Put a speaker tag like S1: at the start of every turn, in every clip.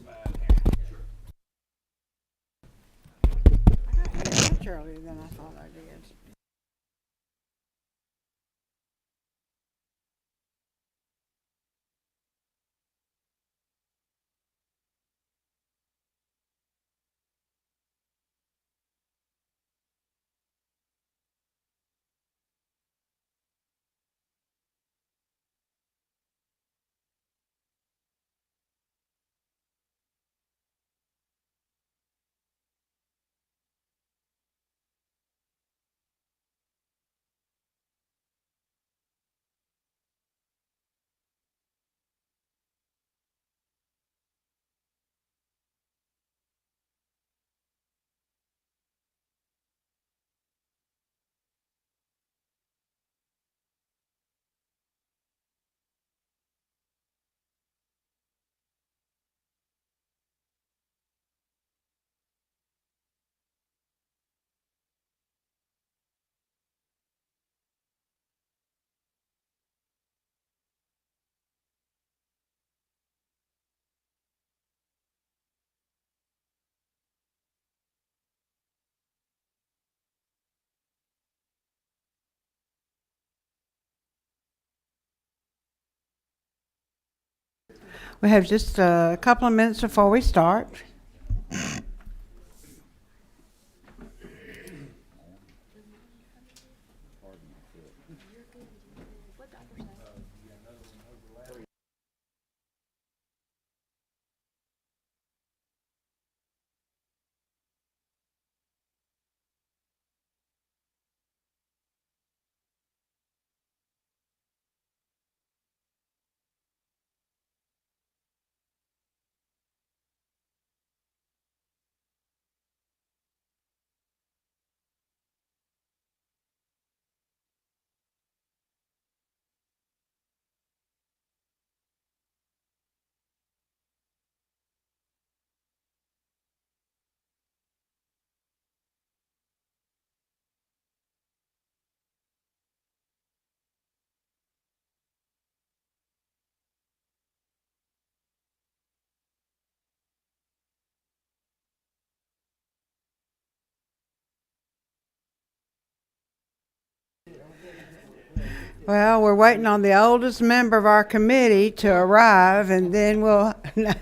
S1: Much earlier than I thought I did. We have just a couple of minutes before we start. Well, we're waiting on the oldest member of our committee to arrive, and then we'll. No.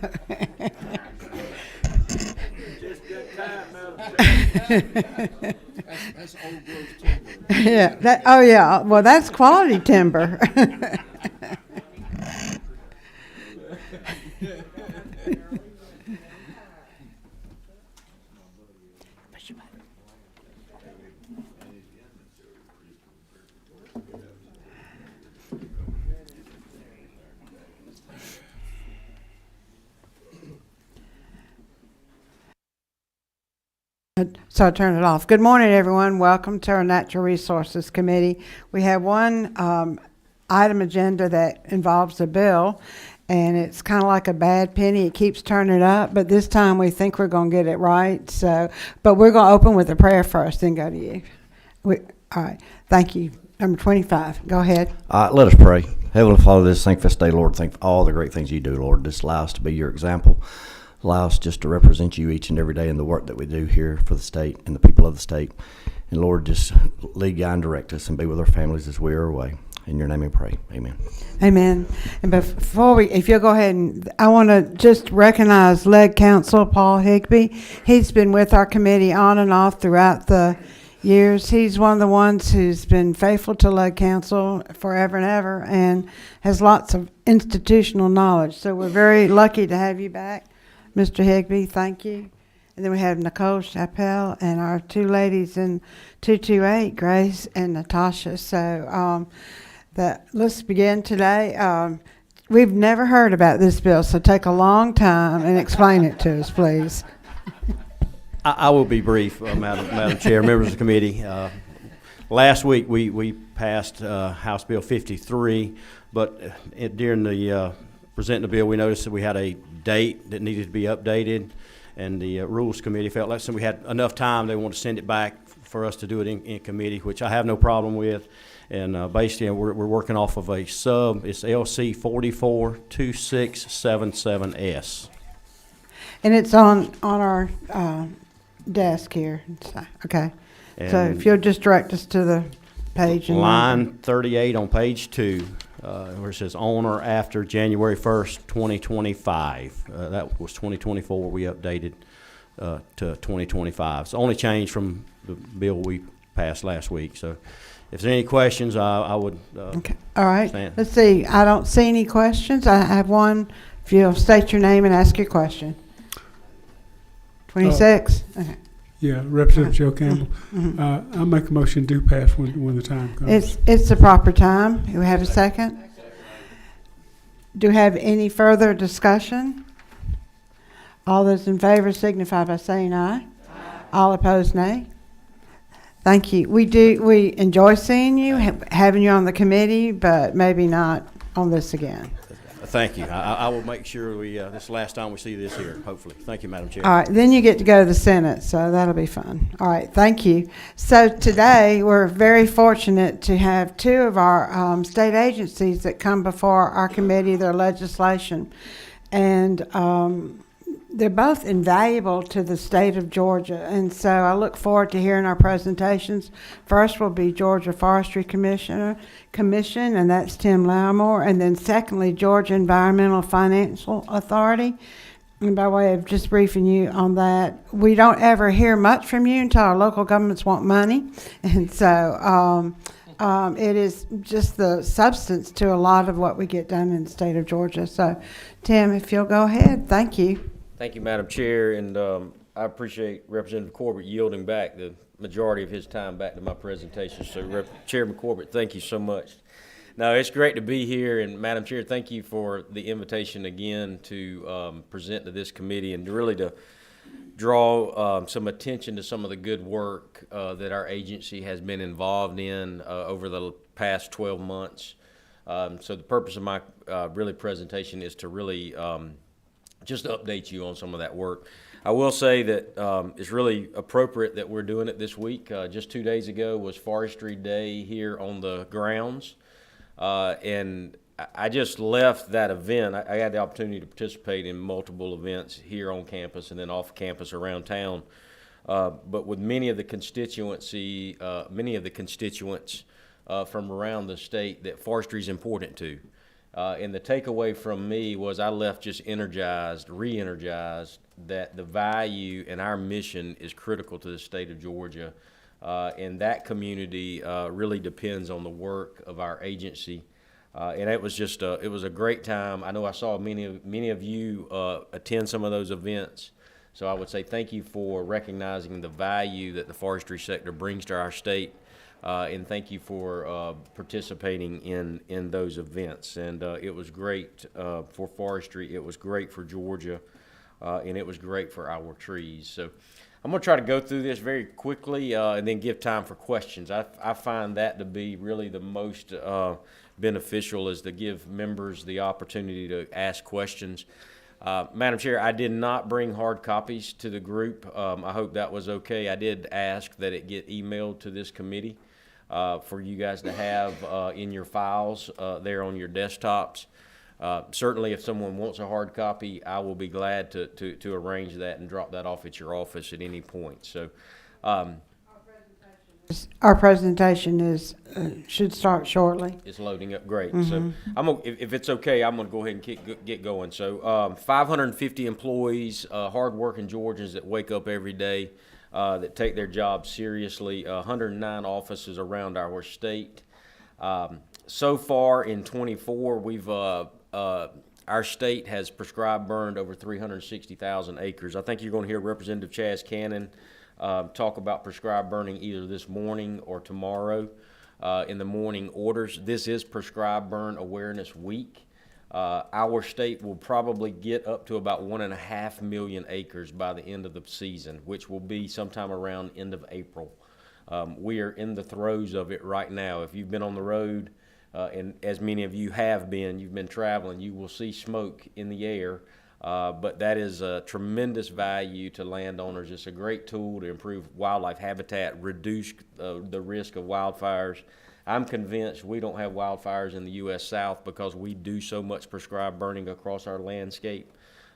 S2: That's old growth timber.
S1: Yeah. Oh, yeah. Well, that's quality timber. So I turn it off. Good morning, everyone. Welcome to our Natural Resources Committee. We have one item agenda that involves a bill, and it's kind of like a bad penny. It keeps turning up, but this time we think we're going to get it right. So, but we're going to open with a prayer first, then go to you. All right. Thank you. Number 25. Go ahead.
S3: Let us pray. Heavenly Father, this thank this day, Lord. Thank for all the great things you do, Lord. Just allow us to be your example. Allow us just to represent you each and every day in the work that we do here for the state and the people of the state. And Lord, just lead, guide, and direct us and be with our families as we are away. In your name we pray. Amen.
S1: Amen. And before if you'll go ahead, and I want to just recognize Lead Counsel Paul Higby. He's been with our committee on and off throughout the years. He's one of the ones who's been faithful to Lead Counsel forever and ever and has lots of institutional knowledge. So we're very lucky to have you back, Mr. Higby. Thank you. And then we have Nicole Chappelle and our two ladies in 228, Grace and Natasha. So let's begin today. We've never heard about this bill, so take a long time and explain it to us, please.
S4: I will be brief, Madam Chair, members of the committee. Last week we passed House Bill 53, but during the presenting the bill, we noticed that we had a date that needed to be updated, and the Rules Committee felt like since we had enough time, they wanted to send it back for us to do it in committee, which I have no problem with. And basically, we're working off of a sub. It's LC 442677S.
S1: And it's on our desk here. Okay. So
S4: And
S1: if you'll just direct us to the page. And
S4: line 38 on page 2, where it says owner after January 1st, 2025. That was 2024. We updated to 2025. It's the only change from the bill we passed last week. So if there's any questions, I would.
S1: Okay. All right.
S4: Stand.
S1: Let's see. I don't see any questions. I have one. If you'll state your name and ask your question. 26. Okay.
S2: Yeah, Representative Joe Campbell. I'll make a motion to pass when the time comes.
S1: It's the proper time. Do we have a second? Do we have any further discussion? All those in favor signify by saying aye. All opposed, nay. Thank you. We enjoy seeing you, having you on the committee, but maybe not on this again.
S4: Thank you. I will make sure this is the last time we see this here, hopefully. Thank you, Madam Chair.
S1: All right, then you get to go to the Senate, so that'll be fun. All right, thank you. So today, we're very fortunate to have two of our state agencies that come before our committee, their legislation. And they're both invaluable to the state of Georgia. And so I look forward to hearing our presentations. First will be Georgia Forestry Commission, and that's Tim Lattimore. And then secondly, Georgia Environmental Financial Authority. And by way of just briefing you on that, we don't ever hear much from you until our local governments want money. And so it is just the substance to a lot of what we get done in the state of Georgia. So, Tim, if you'll go ahead. Thank you.
S5: Thank you, Madam Chair, and I appreciate Representative Corbett yielding back the majority of his time back to my presentation. So, Chairman Corbett, thank you so much. No, it's great to be here, and Madam Chair, thank you for the invitation again to present to this committee and really to draw some attention to some of the good work that our agency has been involved in over the past 12 months. So the purpose of my really presentation is to really just to update you on some of that work. I will say that it's really appropriate that we're doing it this week. Just 2 days ago was Forestry Day here on the grounds. And I just left that event. I had the opportunity to participate in multiple events here on campus and then off campus around town. But with many of the constituents from around the state that forestry is important to. And the takeaway from me was I left just re-energized that the value and our mission is critical to the state of Georgia. And that community really depends on the work of our agency. And it was just it was a great time. I know I saw many of you attend some of those events. So I would say thank you for recognizing the value that the forestry sector brings to our state. And thank you for participating in those events. And it was great for forestry. It was great for Georgia. And it was great for our trees. So I'm going to try to go through this very quickly and then give time for questions. I find that to be really the most beneficial, is to give members the opportunity to ask questions. Madam Chair, I did not bring hard copies to the group. I hope that was okay. I did ask that it get emailed to this committee for you guys to have in your files there on your desktops. Certainly, if someone wants a hard copy, I will be glad to arrange that and drop that off at your office at any point. So,
S1: our presentation is should start shortly.
S5: it's loading up. Great. So, if it's okay, I'm going to go ahead and get going. So, 550 employees, hardworking Georgians that wake up every day, that take their job seriously. 109 offices around our state. So far in 24, we've our state has prescribed burned over 360,000 acres. I think you're going to hear Representative Chaz Cannon talk about prescribed burning either this morning or tomorrow in the morning orders. This is Prescribed Burn Awareness Week. Our state will probably get up to about 1.5 million acres by the end of the season, which will be sometime around end of April. We are in the throes of it right now. If you've been on the road, and as many of you have been, you've been traveling, you will see smoke in the air, but that is a tremendous value to landowners. It's a great tool to improve wildlife habitat, reduce the risk of wildfires. I'm convinced we don't have wildfires in the U.S. South because we do so much prescribed burning across our landscape.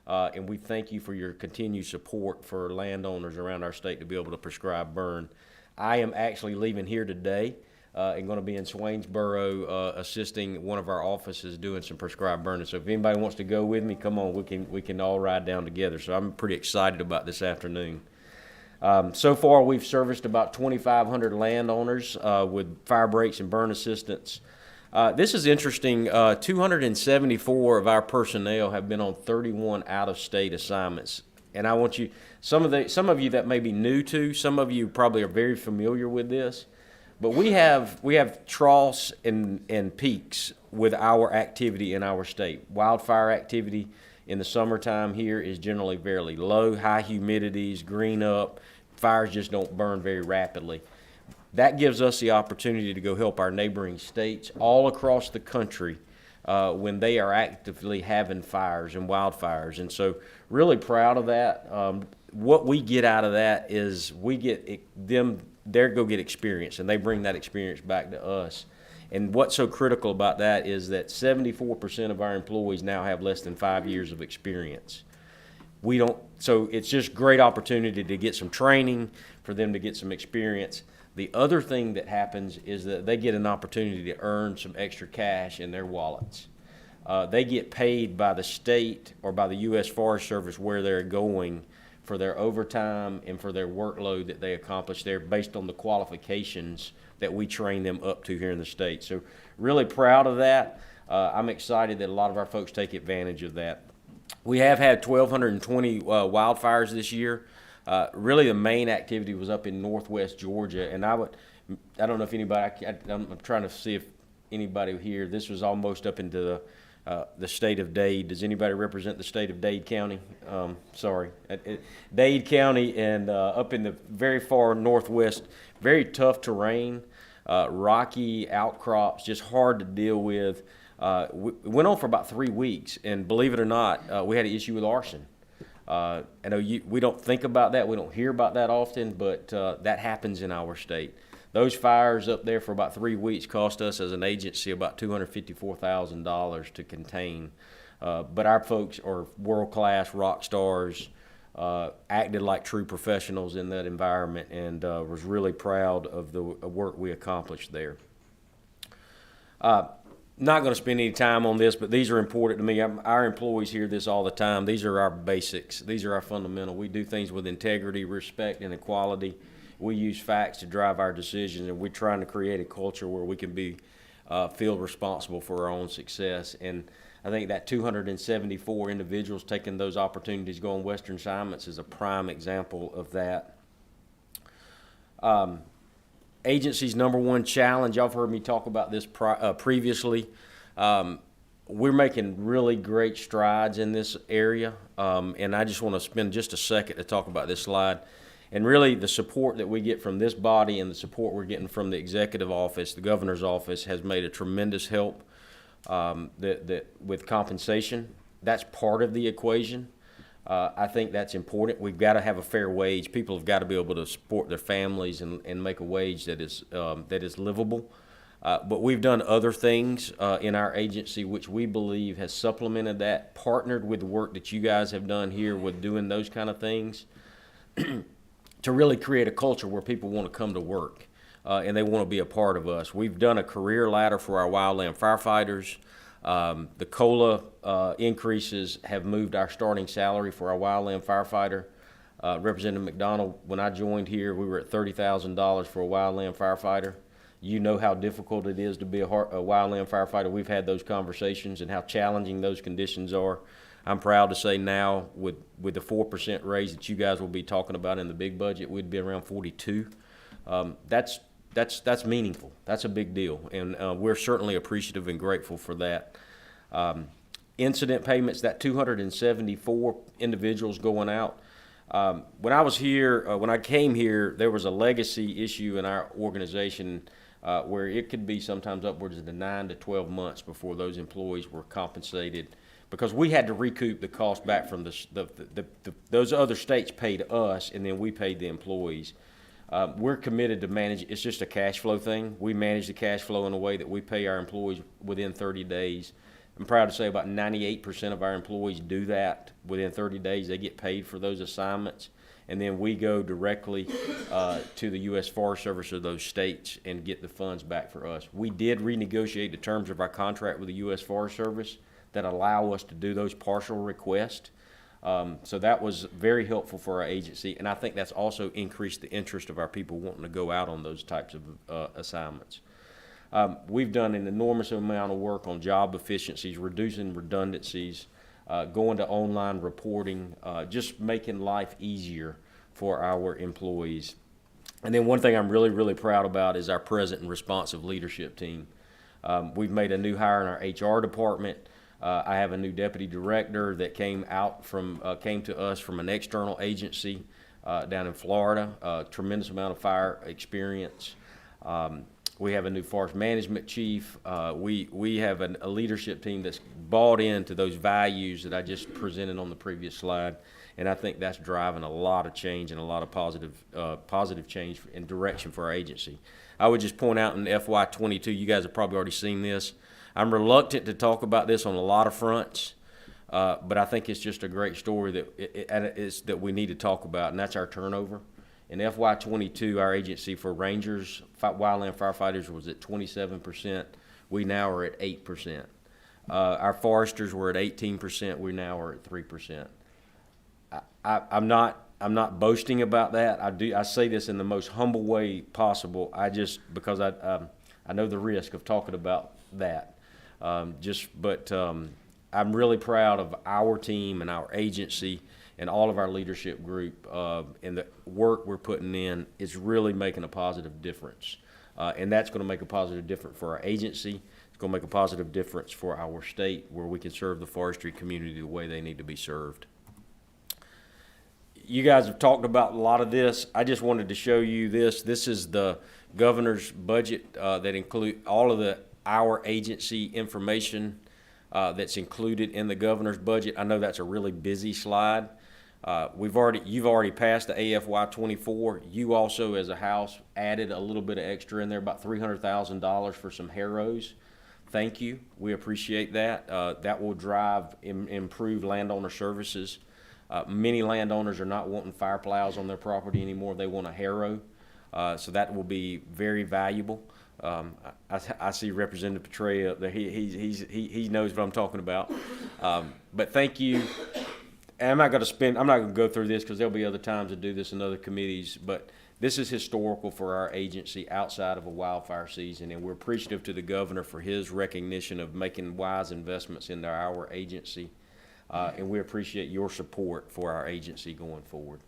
S5: And we thank you for your continued support for landowners around our state to be able to prescribe burn. I am actually leaving here today and going to be in Swainsboro assisting one of our offices doing some prescribed burning. So if anybody wants to go with me, come on, we can all ride down together. So I'm pretty excited about this afternoon. So far, we've serviced about 2,500 landowners with fire breaks and burn assistance. This is interesting. 274 of our personnel have been on 31 out-of-state assignments. And I want you, some of you that may be new to, some of you probably are very familiar with this, but we have troughs and peaks with our activity in our state. Wildfire activity in the summertime here is generally fairly low, high humidities, green up, fires just don't burn very rapidly. That gives us the opportunity to go help our neighboring states all across the country when they are actively having fires and wildfires. And so really proud of that. What we get out of that is we get them, they go get experience, and they bring that experience back to us. And what's so critical about that is that 74% of our employees now have less than 5 years of experience. So it's just great opportunity to get some training, for them to get some experience. The other thing that happens is that they get an opportunity to earn some extra cash in their wallets. They get paid by the state or by the U.S. Forest Service where they're going for their overtime and for their workload that they accomplish there based on the qualifications that we train them up to here in the state. So really proud of that. I'm excited that a lot of our folks take advantage of that. We have had 1,220 wildfires this year. Really the main activity was up in northwest Georgia, and I don't know if anybody, I'm trying to see if anybody here, this was almost up into the state of Dade. Does anybody represent the state of Dade County? Sorry. Dade County and up in the very far northwest, very tough terrain, rocky outcrops, just hard to deal with. It went on for about 3 weeks, and believe it or not, we had an issue with arson. I know we don't think about that, we don't hear about that often, but that happens in our state. Those fires up there for about 3 weeks cost us as an agency about $254,000 to contain. But our folks are world-class rock stars, acted like true professionals in that environment, and was really proud of the work we accomplished there. Not going to spend any time on this, but these are important to me. Our employees hear this all the time. These are our basics. These are our fundamental. We do things with integrity, respect, and equality. We use facts to drive our decisions, and we're trying to create a culture where we can feel responsible for our own success. And I think that 274 individuals taking those opportunities to go on Western assignments is a prime example of that. Agency's number one challenge, y'all have heard me talk about this previously. We're making really great strides in this area, and I just want to spend just a second to talk about this slide. And really the support that we get from this body and the support we're getting from the executive office, the governor's office, has made a tremendous help with compensation. That's part of the equation. I think that's important. We've got to have a fair wage. People have got to be able to support their families and make a wage that is livable. But we've done other things in our agency which we believe has supplemented that, partnered with the work that you guys have done here with doing those kind of things to really create a culture where people want to come to work and they want to be a part of us. We've done a career ladder for our wildland firefighters. The COLA increases have moved our starting salary for our wildland firefighter. Representative McDonald, when I joined here, we were at $30,000 for a wildland firefighter. You know how difficult it is to be a wildland firefighter. We've had those conversations and how challenging those conditions are. I'm proud to say now with the 4% raise that you guys will be talking about in the big budget, we'd be around 42. That's meaningful. That's a big deal, and we're certainly appreciative and grateful for that. Incident payments, that 274 individuals going out. When I was here, when I came here, there was a legacy issue in our organization where it could be sometimes upwards of 9 to 12 months before those employees were compensated, because we had to recoup the cost back from those other states paid us, and then we paid the employees. We're committed to manage. It's just a cash flow thing. We manage the cash flow in a way that we pay our employees within 30 days. I'm proud to say about 98% of our employees do that. Within 30 days, they get paid for those assignments. And then we go directly to the U.S. Forest Service or those states and get the funds back for us. We did renegotiate the terms of our contract with the U.S. Forest Service that allow us to do those partial requests. So that was very helpful for our agency, and I think that's also increased the interest of our people wanting to go out on those types of assignments. We've done an enormous amount of work on job efficiencies, reducing redundancies, going to online reporting, just making life easier for our employees. And then one thing I'm really, really proud about is our present and responsive leadership team. We've made a new hire in our HR department. I have a new deputy director that came to us from an external agency down in Florida. Tremendous amount of fire experience. We have a new forest management chief. We have a leadership team that's bought into those values that I just presented on the previous slide, and I think that's driving a lot of change and a lot of positive change in direction for our agency. I would just point out in FY22, you guys have probably already seen this. I'm reluctant to talk about this on a lot of fronts, but I think it's just a great story that we need to talk about, and that's our turnover. In FY22, our agency for rangers, wildland firefighters was at 27%. We now are at 8%. Our foresters were at 18%. We now are at 3%. I'm not boasting about that. I say this in the most humble way possible. Because I know the risk of talking about that. I'm really proud of our team and our agency and all of our leadership group, and the work we're putting in is really making a positive difference. And that's going to make a positive difference for our agency. It's going to make a positive difference for our state, where we can serve the forestry community the way they need to be served. You guys have talked about a lot of this. I just wanted to show you this. This is the governor's budget that include all of our agency information that's included in the governor's budget. I know that's a really busy slide. You've already passed the AFY 24. You also, as a House, added a little bit of extra in there, about $300,000 for some harrows. Thank you. We appreciate that. That will drive improved landowner services. Many landowners are not wanting fire plows on their property anymore. They want a harrow. So that will be very valuable. I see Representative Petrea up there. He knows what I'm talking about. But thank you. And I'm not going to go through this because there'll be other times to do this in other committees, but this is historical for our agency outside of a wildfire season, and we're appreciative to the governor for his recognition of making wise investments into our agency, and we appreciate your support for our agency going forward.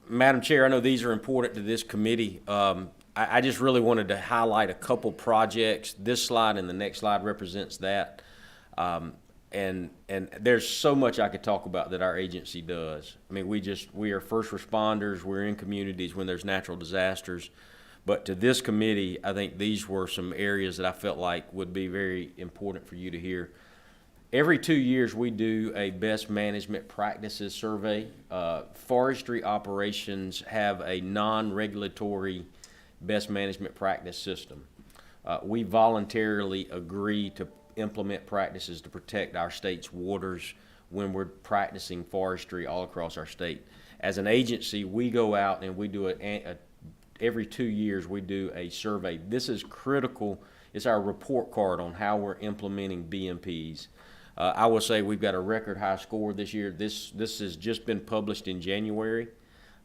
S5: Madam Chair, I know these are important to this committee. I just really wanted to highlight a couple projects. This slide and the next slide represents that. And there's so much I could talk about that our agency does. I mean, we are first responders. We're in communities when there's natural disasters. But to this committee, I think these were some areas that I felt like would be very important for you to hear. Every 2 years, we do a best management practices survey. Forestry operations have a non-regulatory best management practice system. We voluntarily agree to implement practices to protect our state's waters when we're practicing forestry all across our state. As an agency, we go out and we do every 2 years we do a survey. This is critical. It's our report card on how we're implementing BMPs. I will say we've got a record high score this year. This has just been published in January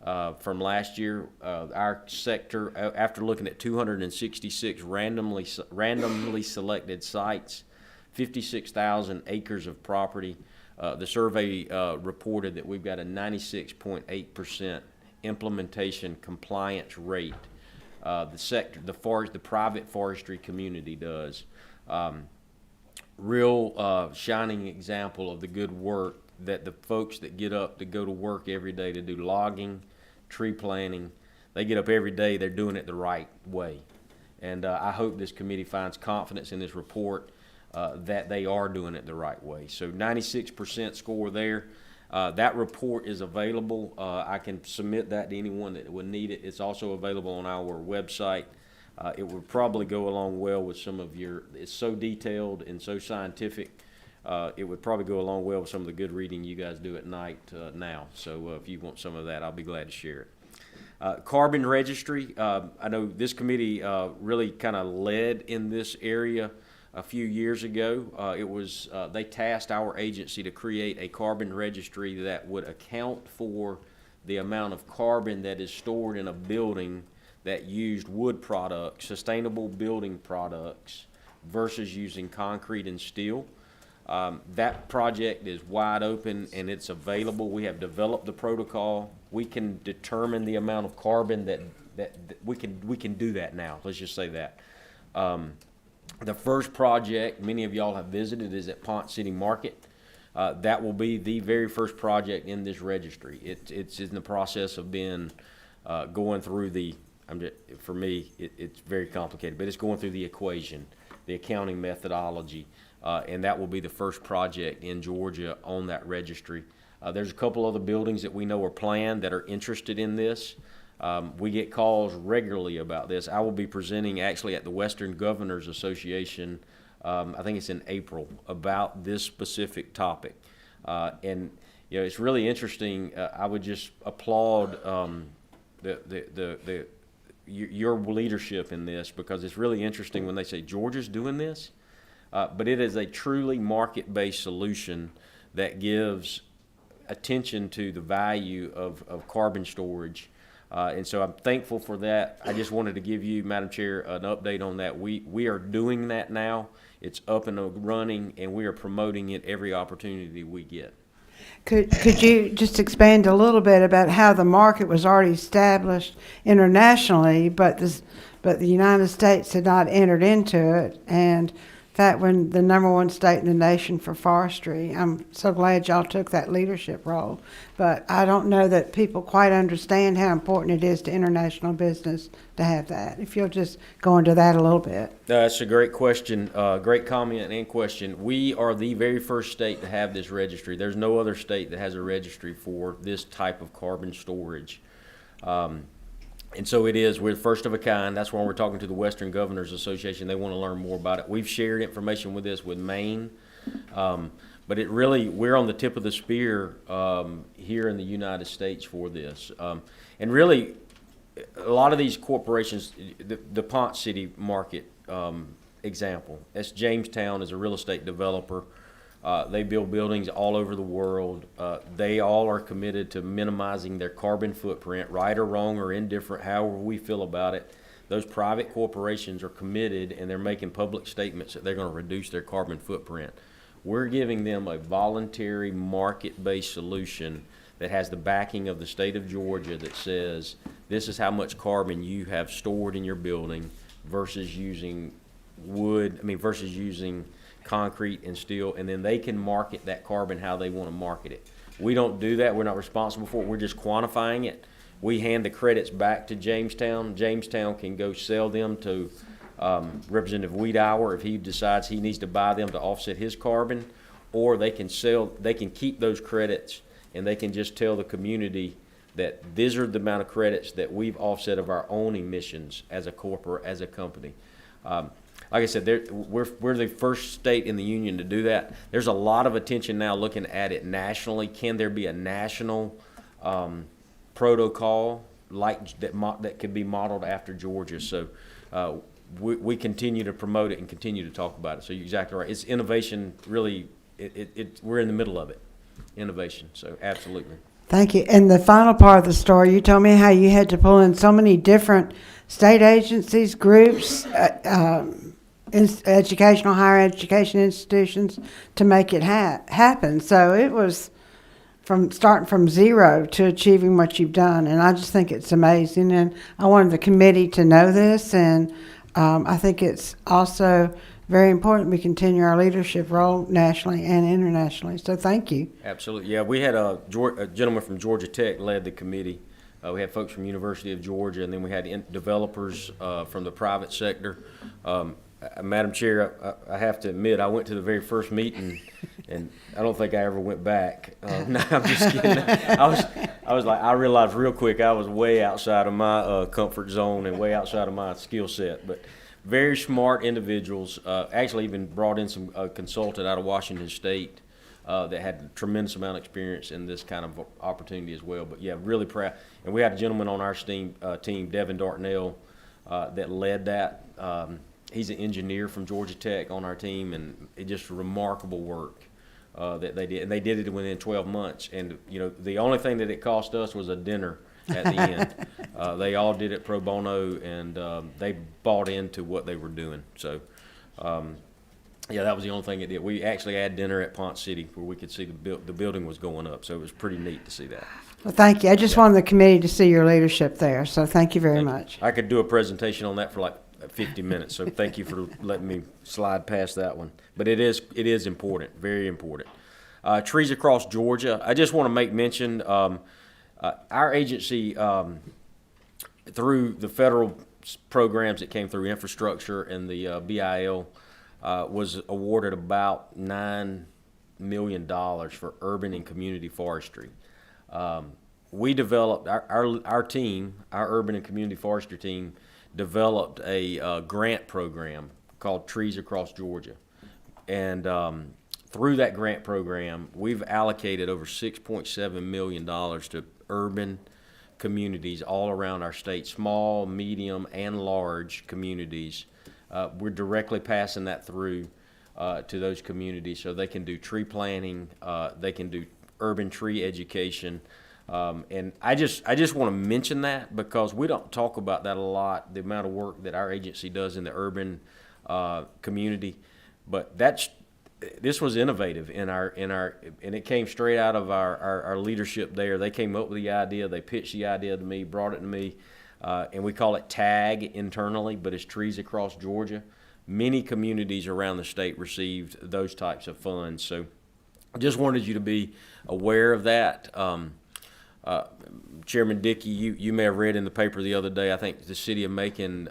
S5: from last year. Our sector, after looking at 266 randomly selected sites, 56,000 acres of property, the survey reported that we've got a 96.8% implementation compliance rate. The private forestry community does. Real shining example of the good work that the folks that get up to go to work every day to do logging, tree planting, they get up every day, they're doing it the right way. And I hope this committee finds confidence in this report that they are doing it the right way. So 96% score there. That report is available. I can submit that to anyone that would need it. It's also available on our website. It would probably go along well with some of your, it's so detailed and so scientific. It would probably go along well with some of the good reading you guys do at night now. So if you want some of that, I'll be glad to share it. Carbon registry, I know this committee really kind of led in this area a few years ago. They tasked our agency to create a carbon registry that would account for the amount of carbon that is stored in a building that used wood products, sustainable building products, versus using concrete and steel. That project is wide open and it's available. We have developed the protocol. We can determine the amount of carbon that we can do that now. Let's just say that. The first project many of y'all have visited is at Ponce City Market. That will be the very first project in this registry. It's in the process of going through the, for me, it's very complicated, but it's going through the equation, the accounting methodology, and that will be the first project in Georgia on that registry. There's a couple other buildings that we know are planned that are interested in this. We get calls regularly about this. I will be presenting actually at the Western Governors Association, I think it's in April, about this specific topic. And you know, it's really interesting. I would just applaud your leadership in this, because it's really interesting when they say Georgia's doing this, but it is a truly market-based solution that gives attention to the value of carbon storage. And so I'm thankful for that. I just wanted to give you, Madam Chair, an update on that. We are doing that now. It's up and running, and we are promoting it every opportunity we get.
S1: Could you just expand a little bit about how the market was already established internationally, but the United States had not entered into it, and that when the #1 state in the nation for forestry. I'm so glad y'all took that leadership role, but I don't know that people quite understand how important it is to international business to have that. If you'll just go into that a little bit.
S5: That's a great question, great comment and question. We are the very first state to have this registry. There's no other state that has a registry for this type of carbon storage. And so we're first of a kind. That's why we're talking to the Western Governors Association. They want to learn more about it. We've shared information with this with Maine, but we're on the tip of the spear here in the United States for this. And really, a lot of these corporations, the Ponce City Market example, that's Jamestown is a real estate developer. They build buildings all over the world. They all are committed to minimizing their carbon footprint, right or wrong or indifferent, however we feel about it. Those private corporations are committed, and they're making public statements that they're going to reduce their carbon footprint. We're giving them a voluntary market-based solution that has the backing of the state of Georgia that says this is how much carbon you have stored in your building versus using versus using concrete and steel, and then they can market that carbon how they want to market it. We don't do that. We're not responsible for it. We're just quantifying it. We hand the credits back to Jamestown. Jamestown can go sell them to Representative Wiedauer if he decides he needs to buy them to offset his carbon, or they can keep those credits, and they can just tell the community that these are the amount of credits that we've offset of our own emissions as a company. Like I said, we're the first state in the union to do that. There's a lot of attention now looking at it nationally. Can there be a national protocol like that could be modeled after Georgia? So we continue to promote it and continue to talk about it. So you're exactly right. It's innovation. Really, we're in the middle of it. Innovation. So absolutely.
S1: Thank you. And the final part of the story, you told me how you had to pull in so many different state agencies, groups, educational, higher education institutions to make it happen. So it was starting from zero to achieving what you've done. And I just think it's amazing. And I wanted the committee to know this. And I think it's also very important we continue our leadership role nationally and internationally. So thank you.
S5: Absolutely. Yeah, we had a gentleman from Georgia Tech led the committee. We had folks from University of Georgia, and then we had developers from the private sector. Madam Chair, I have to admit, I went to the very first meeting, and I don't think I ever went back. No, I'm just kidding. I realized real quick I was way outside of my comfort zone and way outside of my skill set. But very smart individuals. Actually, even brought in some consultant out of Washington State that had a tremendous amount of experience in this kind of opportunity as well. But yeah, really proud. And we had a gentleman on our team, Devin Dartnell, that led that. He's an engineer from Georgia Tech on our team, and it just remarkable work that they did. And they did it within 12 months. And, you know, the only thing that it cost us was a dinner at the end. They all did it pro bono, and they bought into what they were doing. So, yeah, that was the only thing it did. We actually had dinner at Ponce City where we could see the building was going up. So it was pretty neat to see that.
S1: Well, thank you. I just wanted the committee to see your leadership there, so thank you very much.
S5: I could do a presentation on that for like 50 minutes, so thank you for letting me slide past that one. But it is important, very important. Trees Across Georgia, I just want to make mention, our agency, through the federal programs that came through infrastructure and the BIL, was awarded about $9 million for urban and community forestry. We developed, our team, our urban and community forestry team, developed a grant program called Trees Across Georgia. And through that grant program, we've allocated over $6.7 million to urban communities all around our state, small, medium, and large communities. We're directly passing that through to those communities so they can do tree planting, they can do urban tree education. And I just want to mention that because we don't talk about that a lot, the amount of work that our agency does in the urban community. But this was innovative in our and it came straight out of our leadership there. They came up with the idea, they pitched the idea to me, brought it to me, and we call it TAG internally, but it's Trees Across Georgia. Many communities around the state received those types of funds. So I just wanted you to be aware of that. Chairman Dickey, you may have read in the paper the other day, I think the city of Macon,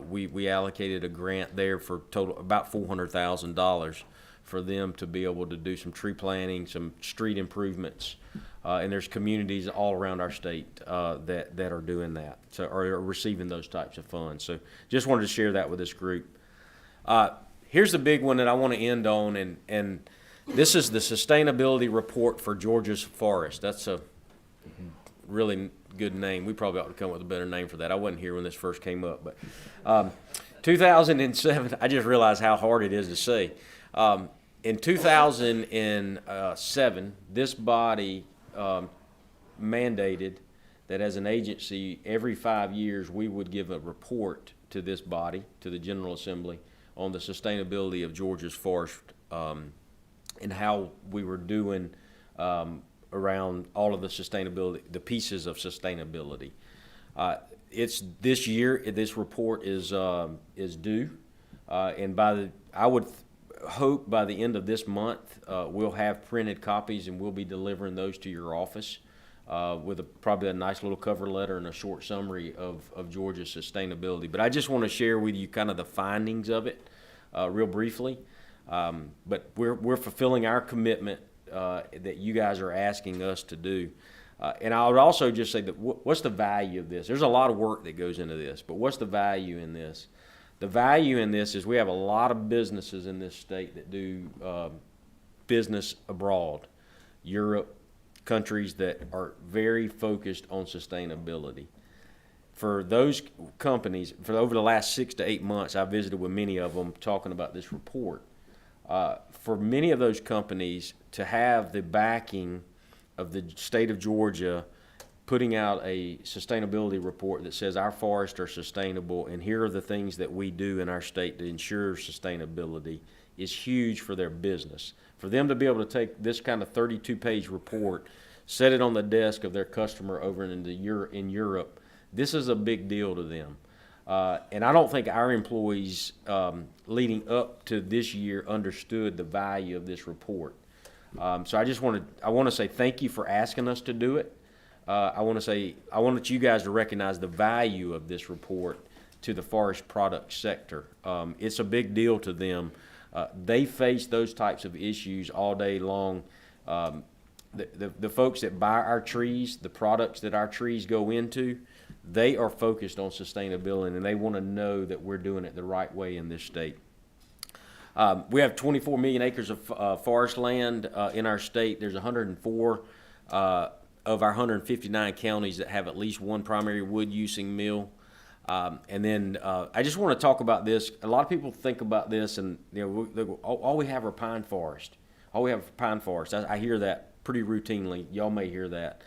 S5: we allocated a grant there for total about $400,000 for them to be able to do some tree planting, some street improvements. And there's communities all around our state that are doing that, so are receiving those types of funds. So just wanted to share that with this group. Here's the big one that I want to end on, and this is the sustainability report for Georgia's forest. That's a really good name. We probably ought to come up with a better name for that. I wasn't here when this first came up, but 2007, I just realized how hard it is to say. In 2007, this body mandated that as an agency, every 5 years, we would give a report to this body, to the General Assembly, on the sustainability of Georgia's forest and how we were doing around all of the sustainability, the pieces of sustainability. It's this year. This report is due, and I would hope by the end of this month we'll have printed copies, and we'll be delivering those to your office with probably a nice little cover letter and a short summary of Georgia's sustainability. But I just want to share with you kind of the findings of it real briefly. But we're fulfilling our commitment that you guys are asking us to do. And I would also just say that what's the value of this? There's a lot of work that goes into this, but what's the value in this? The value in this is we have a lot of businesses in this state that do business abroad, Europe, countries that are very focused on sustainability. For those companies, for over the last 6 to 8 months, I visited with many of them talking about this report. For many of those companies to have the backing of the state of Georgia putting out a sustainability report that says our forests are sustainable and here are the things that we do in our state to ensure sustainability is huge for their business. For them to be able to take this kind of 32-page report, set it on the desk of their customer over in Europe, this is a big deal to them. And I don't think our employees leading up to this year understood the value of this report. So I want to say thank you for asking us to do it. I want you guys to recognize the value of this report to the forest product sector. It's a big deal to them. They face those types of issues all day long. the folks that buy our trees, the products that our trees go into, they are focused on sustainability, and they want to know that we're doing it the right way in this state. We have 24 million acres of forest land in our state. There's 104 of our 159 counties that have at least one primary wood-using mill. And then I just want to talk about this. A lot of people think about this, and they go, all we have are pine forest. All we have are pine forest. I hear that pretty routinely. Y'all may hear that.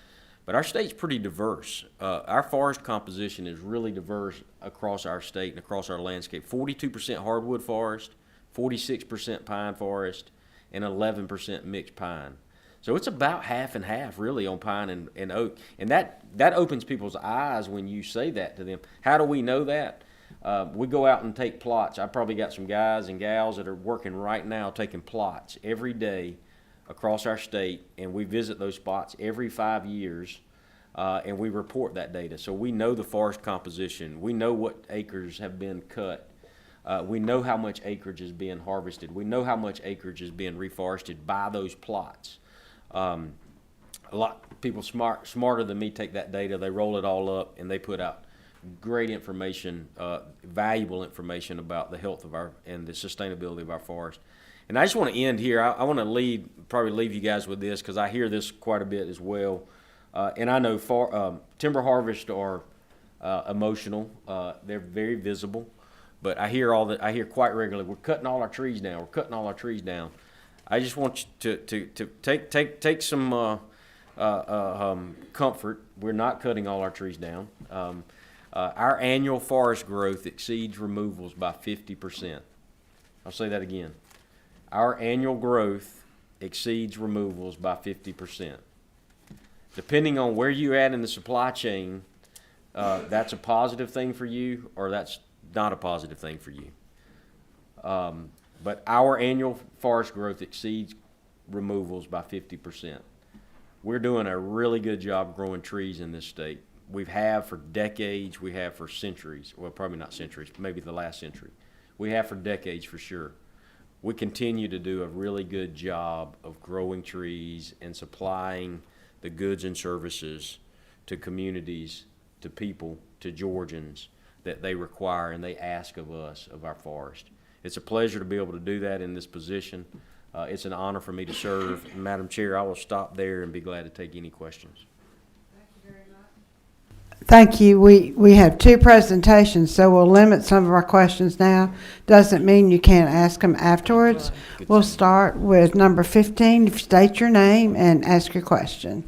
S5: But our state's pretty diverse. Our forest composition is really diverse across our state and across our landscape. 42% hardwood forest, 46% pine forest, and 11% mixed pine. So it's about half and half, really, on pine and oak. And that opens people's eyes when you say that to them. How do we know that? We go out and take plots. I probably got some guys and gals that are working right now taking plots every day across our state, and we visit those spots every 5 years, and we report that data. So we know the forest composition. We know what acres have been cut. We know how much acreage is being harvested. We know how much acreage is being reforested by those plots. A lot of people smarter than me take that data, they roll it all up, and they put out great information, valuable information about the health of and the sustainability of our forest. And I just want to end here. I want to probably leave you guys with this, because I hear this quite a bit as well. And I know timber harvests are emotional. They're very visible. But I hear quite regularly, we're cutting all our trees down. We're cutting all our trees down. I just want you to take some comfort. We're not cutting all our trees down. Our annual forest growth exceeds removals by 50%. I'll say that again. Our annual growth exceeds removals by 50%. Depending on where you're at in the supply chain, that's a positive thing for you, or that's not a positive thing for you. But our annual forest growth exceeds removals by 50%. We're doing a really good job growing trees in this state. We have for decades, we have for centuries. Well, probably not centuries, maybe the last century. We have for decades for sure. We continue to do a really good job of growing trees and supplying the goods and services to communities, to people, to Georgians that they require and they ask of us, of our forest. It's a pleasure to be able to do that in this position. It's an honor for me to serve. Madam Chair, I will stop there and be glad to take any questions.
S1: Thank you. We have two presentations, so we'll limit some of our questions now. Doesn't mean you can't ask them afterwards. We'll start with number 15. If you state your name and ask your question.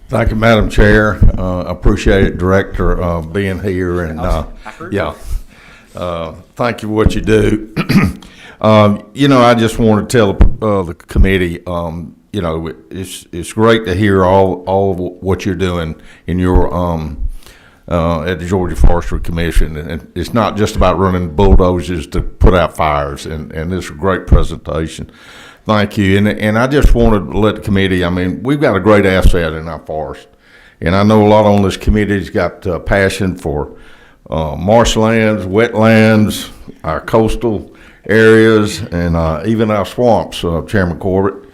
S6: Thank you, Madam Chair. Appreciate it, Director, being here. And thank you for what you do. I just want to tell the committee, it's great to hear all of what you're doing in your at the Georgia Forestry Commission, and it's not just about running bulldozers to put out fires. And this is a great presentation. Thank you. And I just wanted to let the committee, we've got a great asset in our forest, and I know a lot on this committee's got passion for marshlands, wetlands, our coastal areas, and even our swamps, Chairman Corbett.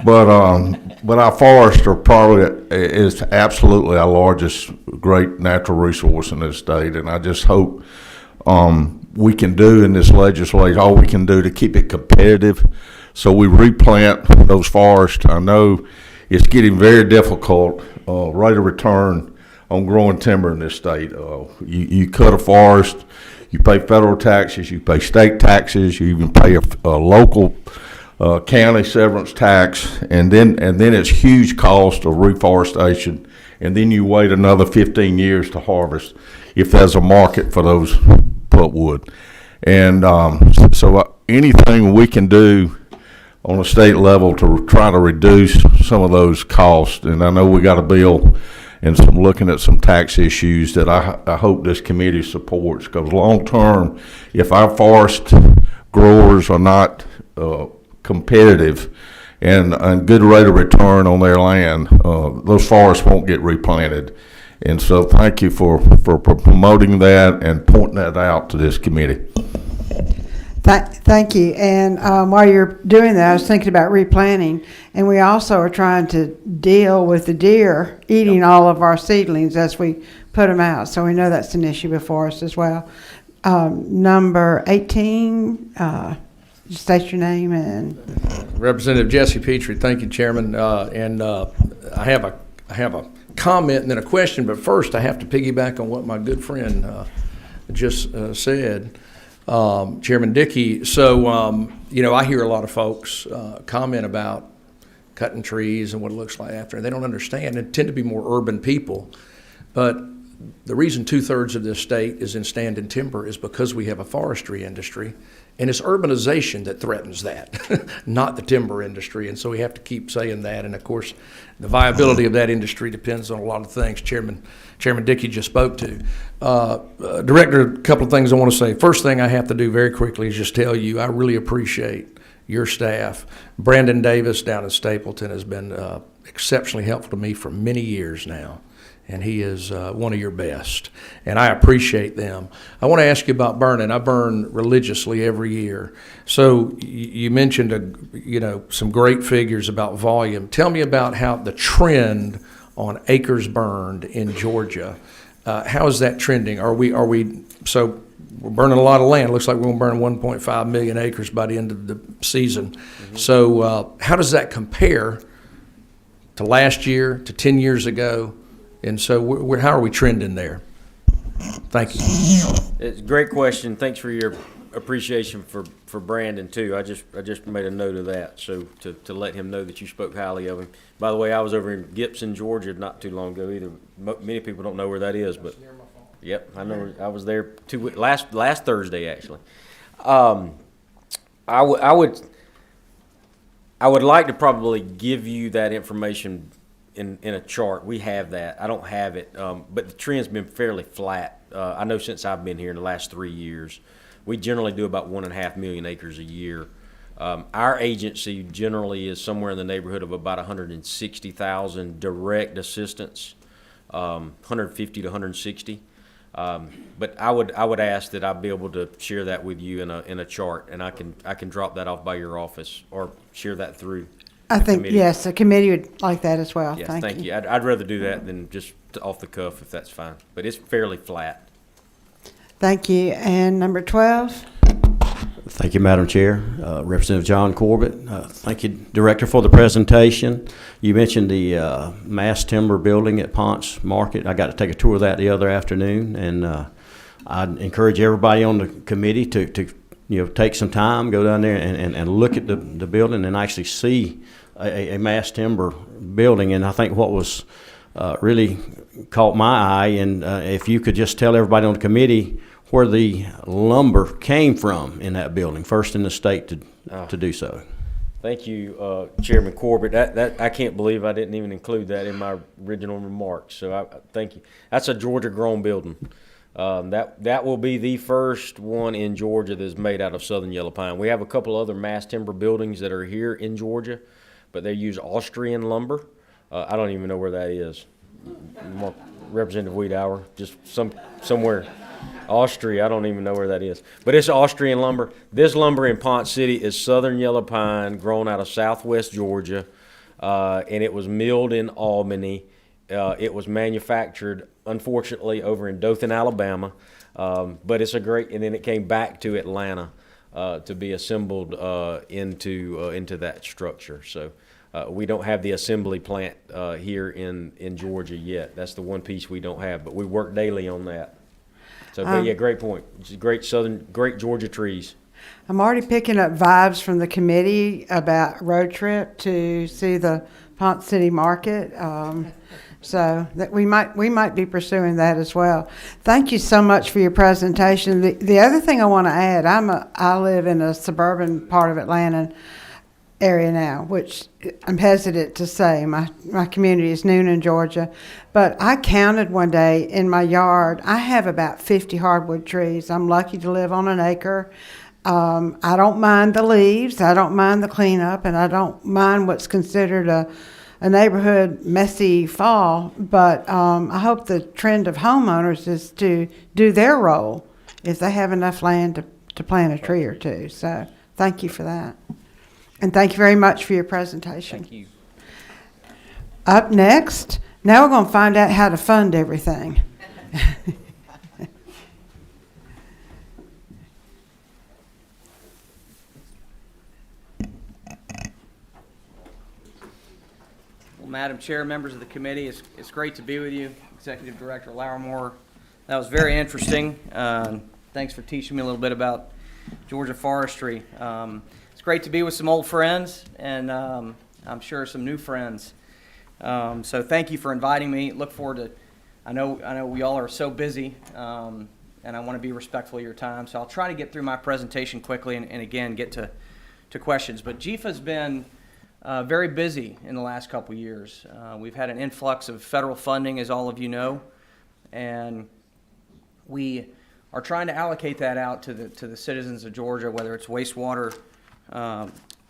S6: But our forests are is absolutely our largest great natural resource in this state, and I just hope we can do in this legislation all we can do to keep it competitive, so we replant those forests. I know it's getting very difficult, rate of return on growing timber in this state. You cut a forest, you pay federal taxes, you pay state taxes, you even pay a local county severance tax, and then it's huge cost of reforestation, and then you wait another 15 years to harvest if there's a market for those pulpwood. And so anything we can do on a state level to try to reduce some of those costs, and I know we got a bill and looking at some tax issues that I hope this committee supports, because long term, if our forest growers are not competitive and good rate of return on their land, those forests won't get replanted. And so thank you for promoting that and pointing that out to this committee.
S1: Thank you. And while you're doing that, I was thinking about replanting. And we also are trying to deal with the deer eating all of our seedlings as we put them out. So we know that's an issue before us as well. Number 18, just state your name and.
S7: Representative Jesse Petrie, thank you, Chairman. I have a comment and then a question, but first I have to piggyback on what my good friend just said, Chairman Dickey. So, I hear a lot of folks comment about cutting trees and what it looks like after, and they don't understand. They tend to be more urban people, but the reason 2/3 of this state is in standing timber is because we have a forestry industry, and it's urbanization that threatens that, not the timber industry. And so we have to keep saying that. And of course, the viability of that industry depends on a lot of things Chairman Dickey just spoke to. Director, a couple of things I want to say. First thing I have to do very quickly is just tell you I really appreciate your staff. Brandon Davis down in Stapleton has been exceptionally helpful to me for many years now. And he is one of your best, and I appreciate them. I want to ask you about burning. I burn religiously every year. So you mentioned, some great figures about volume. Tell me about how the trend on acres burned in Georgia. How is that trending? So we're burning a lot of land. It looks like we're going to burn 1.5 million acres by the end of the season. Mm-hmm. So how does that compare to last year, to 10 years ago? And so how are we trending there? Thank you.
S5: It's a great question. Thanks for your appreciation for Brandon too. I just made a note of that, so to let him know that you spoke highly of him. By the way, I was over in Gibson, Georgia, not too long ago either. Many people don't know where that is, but yep, I know. I was there last Thursday actually. I would like to probably give you that information in a chart. We have that. I don't have it, but the trend's been fairly flat. I know since I've been here in the last 3 years, we generally do about 1.5 million acres a year. Our agency generally is somewhere in the neighborhood of about 160,000 direct assistance, 150 to 160. But I would ask that I be able to share that with you in a chart, and I can drop that off by your office or share that through.
S1: I think, yes, the committee would like that as well.
S5: Yes,
S1: thank you.
S5: I'd rather do that than just off the cuff, if that's fine. But it's fairly flat.
S1: Thank you. And number 12?
S4: Thank you, Madam Chair. Representative John Corbett. Thank you, Director, for the presentation. You mentioned the mass timber building at Ponce Market. I got to take a tour of that the other afternoon, and I'd encourage everybody on the committee to take some time, go down there and look at the building and actually see a mass timber building. And I think what was really caught my eye, and if you could just tell everybody on the committee where the lumber came from in that building, first in the state to do so.
S5: Thank you, Chairman Corbett. That I can't believe I didn't even include that in my original remarks. So thank you. That's a Georgia-grown building. That will be the first one in Georgia that's made out of southern yellow pine. We have a couple other mass timber buildings that are here in Georgia, but they use Austrian lumber. I don't even know where that is. Representative Wiedauer, just somewhere. Austria, I don't even know where that is. But it's Austrian lumber. This lumber in Ponce City is southern yellow pine grown out of southwest Georgia, and it was milled in Albany. It was manufactured, unfortunately, over in Dothan, Alabama, but it's and then it came back to Atlanta to be assembled into that structure. So we don't have the assembly plant here in Georgia yet. That's the one piece we don't have, but we work daily on that. So, but yeah, great point. It's great Georgia trees.
S1: I'm already picking up vibes from the committee about road trip to see the Ponce City Market. So that we might be pursuing that as well. Thank you so much for your presentation. The other thing I want to add, I live in a suburban part of Atlanta area now, which I'm hesitant to say. My community is Noonan, Georgia, but I counted one day in my yard. I have about 50 hardwood trees. I'm lucky to live on an acre. I don't mind the leaves. I don't mind the cleanup, and I don't mind what's considered a neighborhood messy fall, but I hope the trend of homeowners is to do their role if they have enough land to plant a tree or two. So thank you for that. And thank you very much for your presentation.
S5: Thank you.
S1: Up next, now we're going to find out how to fund everything.
S8: Well, Madam Chair, members of the committee, it's great to be with you. Executive Director Lauermore, that was very interesting. Thanks for teaching me a little bit about Georgia forestry. It's great to be with some old friends and I'm sure some new friends. So thank you for inviting me. Look forward to, I know we all are so busy and I want to be respectful of your time. So I'll try to get through my presentation quickly and again get to questions. But GFA's been very busy in the last couple years. We've had an influx of federal funding, as all of you know, and we are trying to allocate that out to the citizens of Georgia, whether it's wastewater,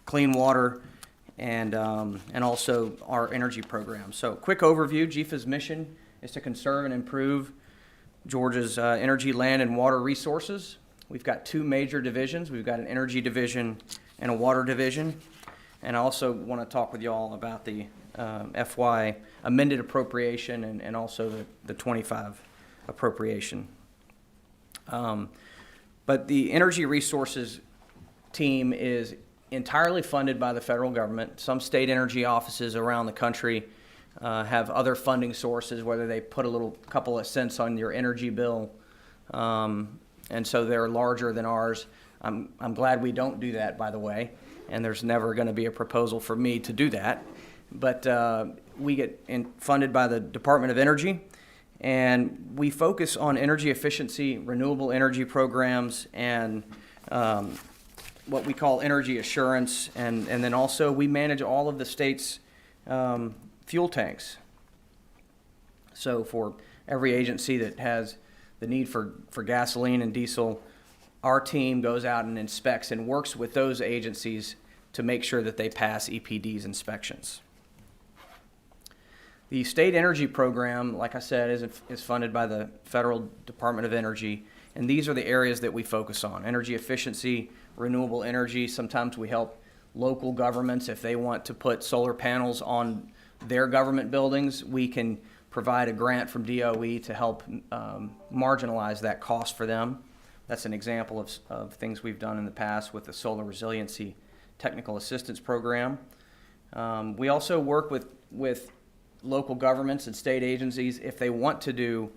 S8: clean water, and also our energy program. So, quick overview: GFA's mission is to conserve and improve Georgia's energy, land, and water resources. We've got two major divisions. We've got an energy division and a water division. And I also want to talk with you all about the FY amended appropriation and also the 25 appropriation. But the energy resources team is entirely funded by the federal government. Some state energy offices around the country have other funding sources, whether they put a couple of cents on your energy bill, and so they're larger than ours. I'm glad we don't do that, by the way. And there's never going to be a proposal for me to do that. But we get funded by the Department of Energy, and we focus on energy efficiency, renewable energy programs, and what we call energy assurance, and then also we manage all of the state's fuel tanks. So for every agency that has the need for gasoline and diesel, our team goes out and inspects and works with those agencies to make sure that they pass EPD's inspections. The state energy program, like I said, is funded by the Federal Department of Energy, and these are the areas that we focus on: energy efficiency, renewable energy. Sometimes we help local governments if they want to put solar panels on their government buildings. We can provide a grant from DOE to help marginalize that cost for them. That's an example of things we've done in the past with the Solar Resiliency Technical Assistance Program. We also work with local governments and state agencies if they want to do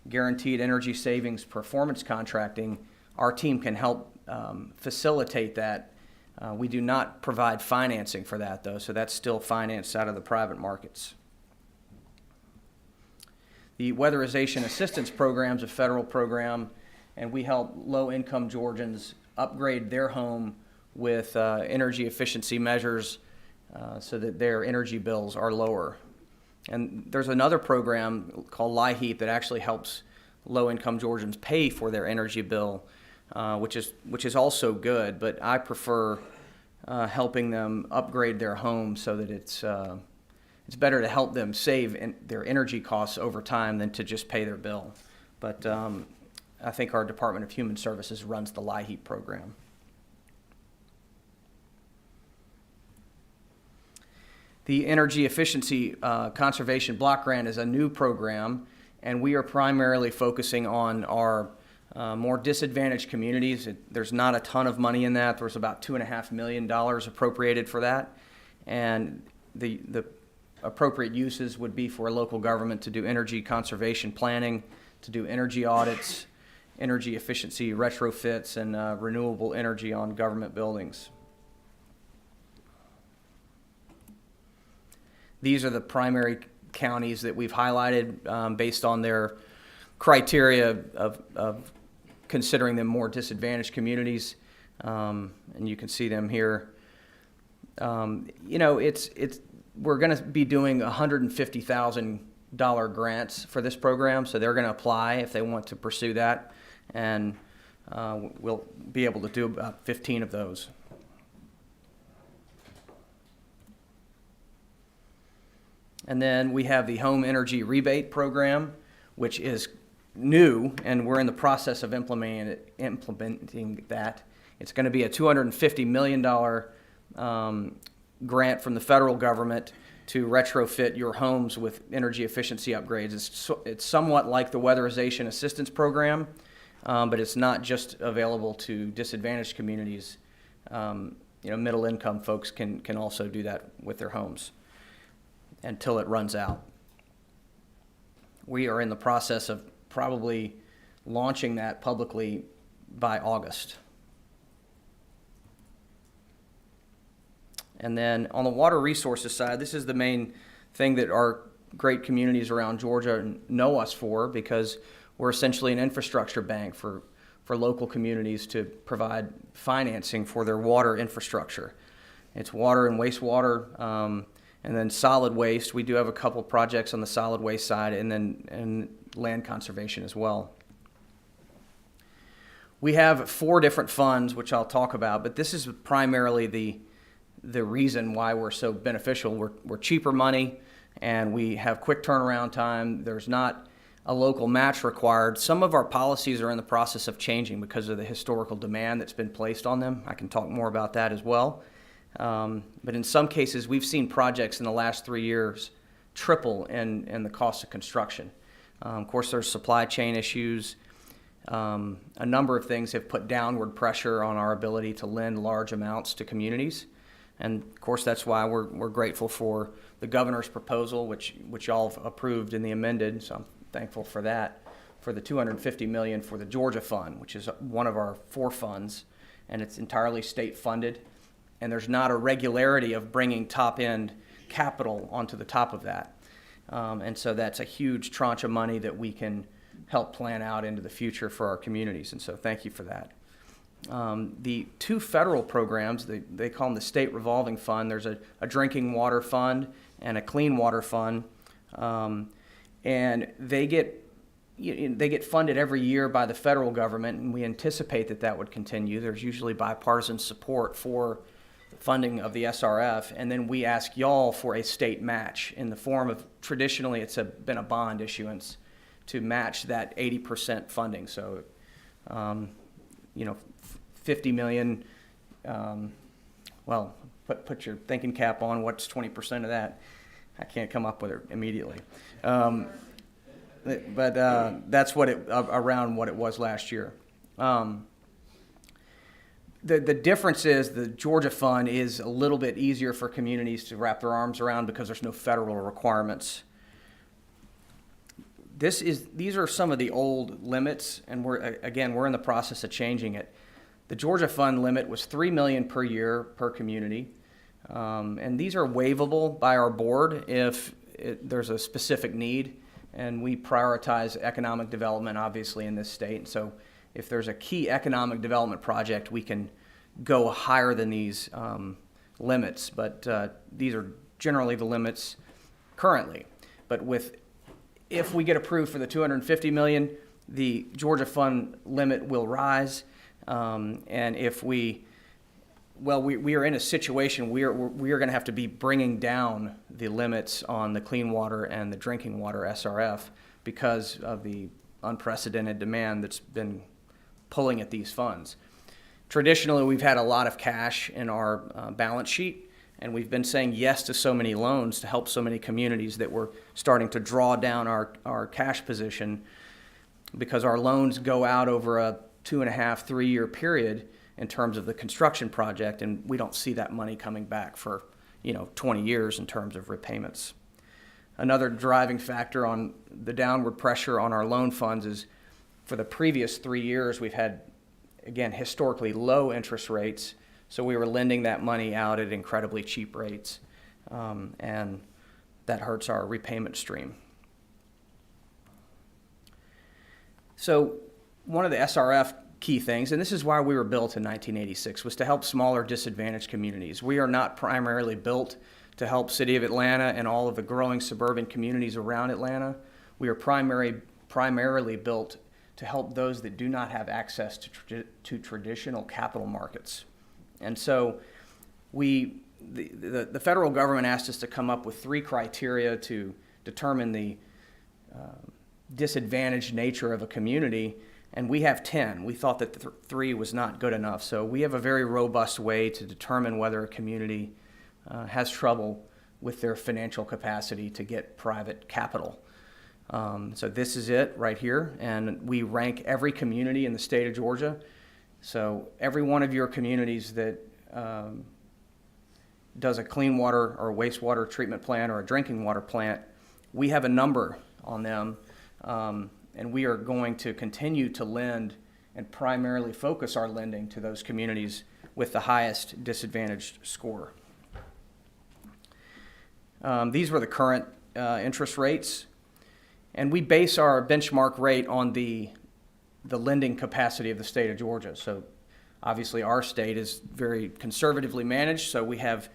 S8: guaranteed energy savings performance contracting. Our team can help facilitate that. We do not provide financing for that, though, so that's still financed out of the private markets. The Weatherization Assistance Program is a federal program, and we help low-income Georgians upgrade their home with energy efficiency measures so that their energy bills are lower. And there's another program called LIHEAP that actually helps low-income Georgians pay for their energy bill, which is also good, but I prefer helping them upgrade their home so that it's better to help them save their energy costs over time than to just pay their bill. But I think our Department of Human Services runs the LIHEAP program. The Energy Efficiency Conservation Block Grant is a new program, and we are primarily focusing on our more disadvantaged communities. There's not a ton of money in that. There's about $2.5 million appropriated for that, and the appropriate uses would be for a local government to do energy conservation planning, to do energy audits, energy efficiency retrofits, and renewable energy on government buildings. These are the primary counties that we've highlighted based on their criteria of considering them more disadvantaged communities, and you can see them here. We're going to be doing $150,000 grants for this program, so they're going to apply if they want to pursue that, and we'll be able to do about 15 of those. And then we have the Home Energy Rebate Program, which is new, and we're in the process of implementing that. It's going to be a $250 million grant from the federal government to retrofit your homes with energy efficiency upgrades. It's somewhat like the Weatherization Assistance Program, but it's not just available to disadvantaged communities. Middle income folks can also do that with their homes until it runs out. We are in the process of probably launching that publicly by August. And then on the water resources side, this is the main thing that our great communities around Georgia know us for, because we're essentially an infrastructure bank for local communities to provide financing for their water infrastructure. It's water and wastewater, and then solid waste. We do have a couple projects on the solid waste side, and land conservation as well. We have 4 different funds, which I'll talk about, but this is primarily the reason why we're so beneficial. We're cheaper money, and we have quick turnaround time. There's not a local match required. Some of our policies are in the process of changing because of the historical demand that's been placed on them. I can talk more about that as well. But in some cases, we've seen projects in the last 3 years triple in the cost of construction. Of course, there's supply chain issues. A number of things have put downward pressure on our ability to lend large amounts to communities. And of course, that's why we're grateful for the governor's proposal, which y'all have approved in the amended, so I'm thankful for that, for the $250 million for the Georgia Fund, which is one of our 4 funds, and it's entirely state funded. And there's not a regularity of bringing top-end capital onto the top of that. And so that's a huge tranche of money that we can help plan out into the future for our communities, and so thank you for that. The 2 federal programs, they call them the State Revolving Fund. There's a drinking water fund and a clean water fund, and they get funded every year by the federal government, and we anticipate that would continue. There's usually bipartisan support for the funding of the SRF, and then we ask y'all for a state match in the form of, traditionally it's been a bond issuance to match that 80% funding. So, 50 million, well, put your thinking cap on, what's 20% of that? I can't come up with it immediately. But that's around what it was last year. The difference is the Georgia Fund is a little bit easier for communities to wrap their arms around because there's no federal requirements. These are some of the old limits, and we're in the process of changing it. The Georgia Fund limit was $3 million per year per community, and these are waivable by our board if there's a specific need, and we prioritize economic development, obviously, in this state. So if there's a key economic development project, we can go higher than these limits, but these are generally the limits currently. But if we get approved for the $250 million, the Georgia Fund limit will rise. And if we are in a situation we are going to have to be bringing down the limits on the clean water and the drinking water SRF because of the unprecedented demand that's been pulling at these funds. Traditionally, we've had a lot of cash in our balance sheet, and we've been saying yes to so many loans to help so many communities that we're starting to draw down our cash position because our loans go out over a 2.5-3 year period in terms of the construction project, and we don't see that money coming back for 20 years in terms of repayments. Another driving factor on the downward pressure on our loan funds is for the previous 3 years we've had, again, historically low interest rates, so we were lending that money out at incredibly cheap rates, and that hurts our repayment stream. So one of the SRF key things, and this is why we were built in 1986, was to help smaller disadvantaged communities. We are not primarily built to help City of Atlanta and all of the growing suburban communities around Atlanta. We are primarily built to help those that do not have access to traditional capital markets. And so the federal government asked us to come up with 3 criteria to determine the disadvantaged nature of a community, and we have 10. We thought that 3 was not good enough. So we have a very robust way to determine whether a community has trouble with their financial capacity to get private capital. So this is it right here, and we rank every community in the state of Georgia. So every one of your communities that does a clean water or wastewater treatment plant or a drinking water plant, we have a number on them, and we are going to continue to lend and primarily focus our lending to those communities with the highest disadvantaged score. These were the current interest rates, and we base our benchmark rate on the lending capacity of the state of Georgia. So obviously our state is very conservatively managed, so we have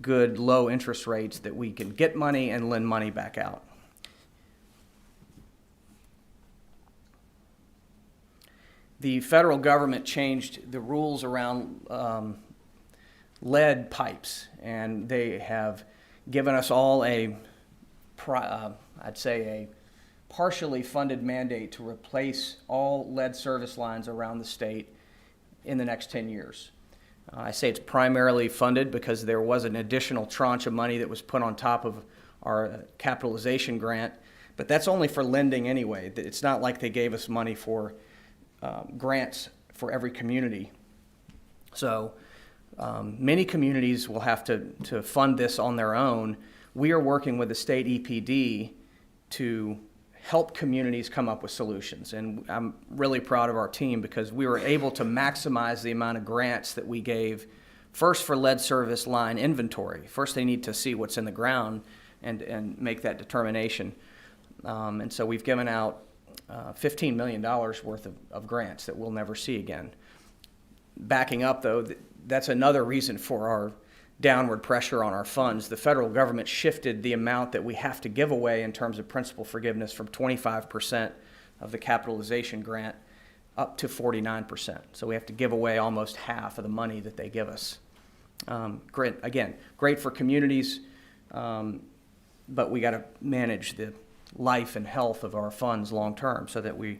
S8: good low interest rates that we can get money and lend money back out. The federal government changed the rules around lead pipes, and they have given us all I'd say a partially funded mandate to replace all lead service lines around the state in the next 10 years. I say it's primarily funded because there was an additional tranche of money that was put on top of our capitalization grant, but that's only for lending anyway. It's not like they gave us money for grants for every community. So many communities will have to fund this on their own. We are working with the state EPD to help communities come up with solutions. And I'm really proud of our team because we were able to maximize the amount of grants that we gave, first for lead service line inventory. First they need to see what's in the ground and make that determination. And so we've given out $15 million worth of grants that we'll never see again. Backing up though, that's another reason for our downward pressure on our funds. The federal government shifted the amount that we have to give away in terms of principal forgiveness from 25% of the capitalization grant up to 49%. So we have to give away almost half of the money that they give us. Great for communities, but we got to manage the life and health of our funds long term so that we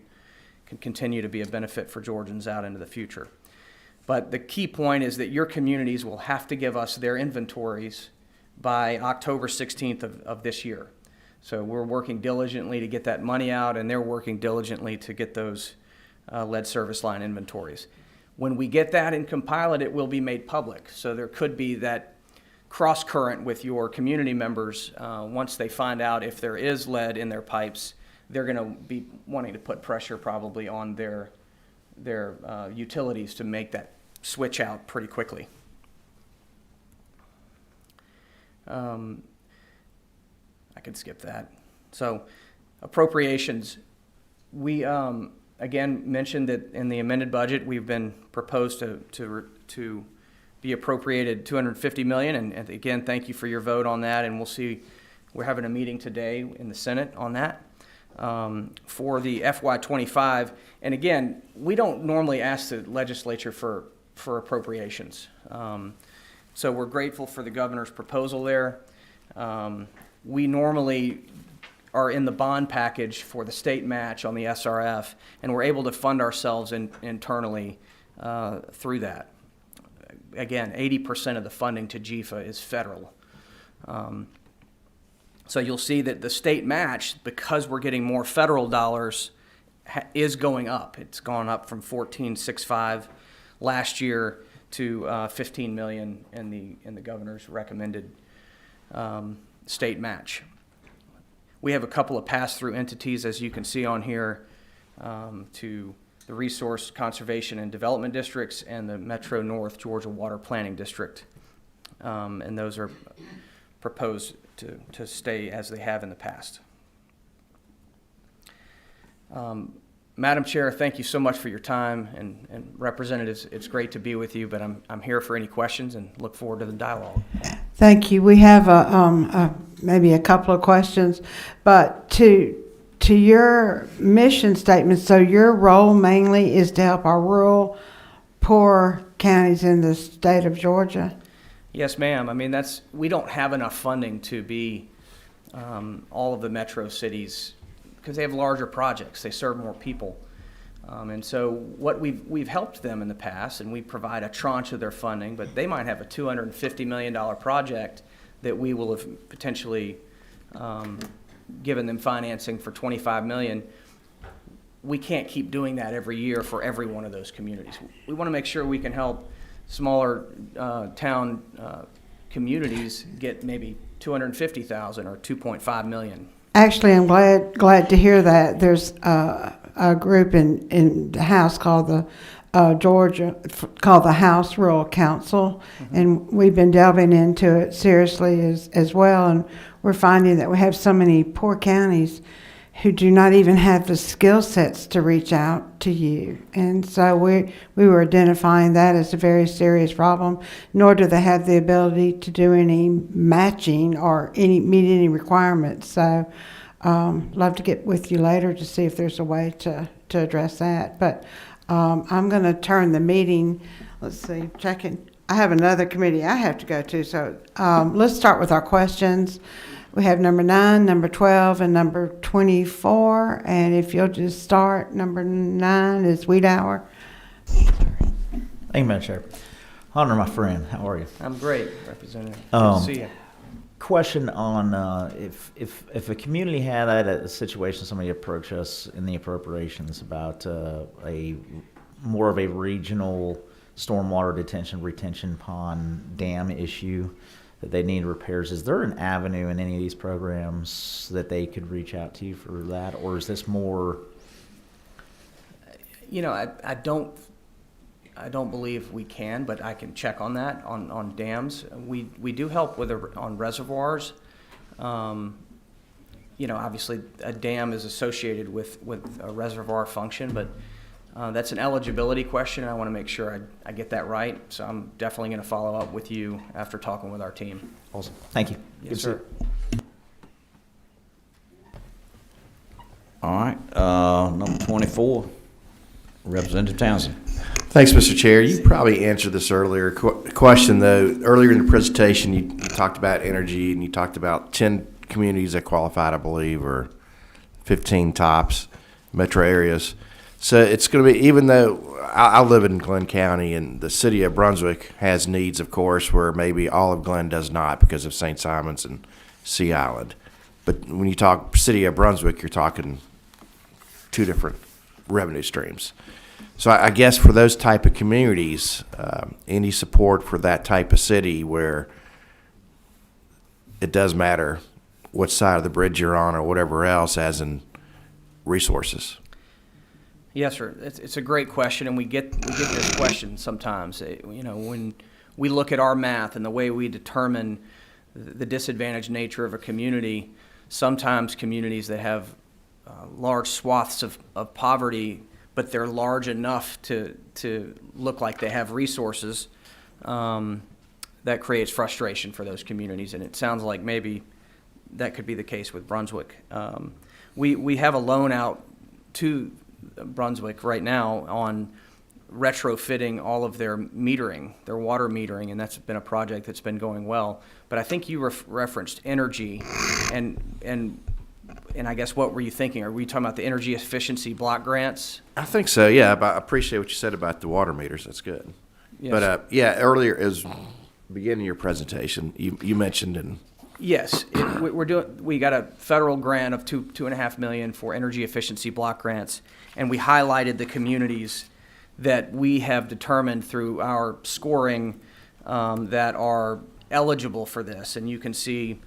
S8: can continue to be a benefit for Georgians out into the future. But the key point is that your communities will have to give us their inventories by October 16th of this year. So we're working diligently to get that money out, and they're working diligently to get those lead service line inventories. When we get that and compile it, it will be made public. So there could be that cross current with your community members. Once they find out if there is lead in their pipes, they're going to be wanting to put pressure probably on their utilities to make that switch out pretty quickly. I could skip that. So appropriations, we again mentioned that in the amended budget we've been proposed to be appropriated $250 million, and again thank you for your vote on that, and we'll see, we're having a meeting today in the Senate on that. For the FY25, and again, we don't normally ask the legislature for appropriations. So we're grateful for the governor's proposal there. We normally are in the bond package for the state match on the SRF, and we're able to fund ourselves internally through that. Again, 80% of the funding to GFA is federal. So you'll see that the state match, because we're getting more federal dollars, is going up. It's gone up from $14.65 last year to $15 million in the governor's recommended state match. We have a couple of pass-through entities, as you can see on here, to the Resource Conservation and Development Districts and the Metro North Georgia Water Planning District, and those are proposed to stay as they have in the past. Madam Chair, thank you so much for your time, and representatives, it's great to be with you, but I'm here for any questions and look forward to the dialogue.
S1: Thank you. We have maybe a couple of questions, but to your mission statement, so your role mainly is to help our rural, poor counties in the state of Georgia?
S8: Yes, ma'am. I mean, we don't have enough funding to be all of the metro cities because they have larger projects. They serve more people. And so what we've helped them in the past, and we provide a tranche of their funding, but they might have a $250 million project that we will have potentially given them financing for $25 million. We can't keep doing that every year for every one of those communities. We want to make sure we can help smaller town communities get maybe $250,000 or $2.5 million.
S1: Actually, I'm glad to hear that. There's a group in the House called the Georgia, called the House Rural Council, and we've been delving into it seriously as well. And we're finding that we have so many poor counties who do not even have the skill sets to reach out to you. And so we were identifying that as a very serious problem, nor do they have the ability to do any matching or meet any requirements. So love to get with you later to see if there's a way to address that. But I'm going to turn the meeting, let's see, checking. I have another committee I have to go to, so let's start with our questions. We have number 9, number 12, and number 24. And if you'll just start, number 9 is Weed Hour.
S9: Thank you, Madam Chair. Honor, my friend, how are you?
S8: I'm great, Representative. Good to see you.
S9: Question on if a community had a situation, somebody approached us in the appropriations about a more of a regional stormwater detention retention pond dam issue that they need repairs. Is there an avenue in any of these programs that they could reach out to you for that, or is this more?
S8: You know, I don't believe we can, but I can check on that on dams. We do help with on reservoirs. You know, obviously a dam is associated with a reservoir function, but that's an eligibility question, and I want to make sure I get that right. So I'm definitely going to follow up with you after talking with our team.
S9: Awesome. Thank you.
S8: Yes, sir.
S10: All right, number 24, Representative Townsend.
S11: Thanks, Mr. Chair. You probably answered this earlier question, though. Earlier in the presentation, you talked about energy, and you talked about 10 communities that qualified, I believe, or 15 tops, metro areas. So it's going to be, even though I live in Glenn County, and the city of Brunswick has needs, of course, where maybe all of Glenn does not because of St. Simons and Sea Island. But when you talk city of Brunswick, you're talking two different revenue streams. So I guess for those type of communities, any support for that type of city where it does matter what side of the bridge you're on or whatever else, as in resources.
S8: Yes, sir. It's a great question, and we get this question sometimes. You know, when we look at our math and the way we determine the disadvantaged nature of a community, sometimes communities that have large swaths of poverty, but they're large enough to look like they have resources, that creates frustration for those communities. And it sounds like maybe that could be the case with Brunswick. We have a loan out to Brunswick right now on retrofitting all of their metering, their water metering, and that's been a project that's been going well. But I think you referenced energy, and I guess what were you thinking? Are we talking about the energy efficiency block grants?
S11: I think so, yeah. But I appreciate what you said about the water meters. That's good.
S8: Yes.
S11: But yeah, earlier, as beginning of your presentation, you mentioned and.
S8: Yes, we got a federal grant of $2.5 million for energy efficiency block grants, and we highlighted the communities that we have determined through our scoring that are eligible for this. And you can see,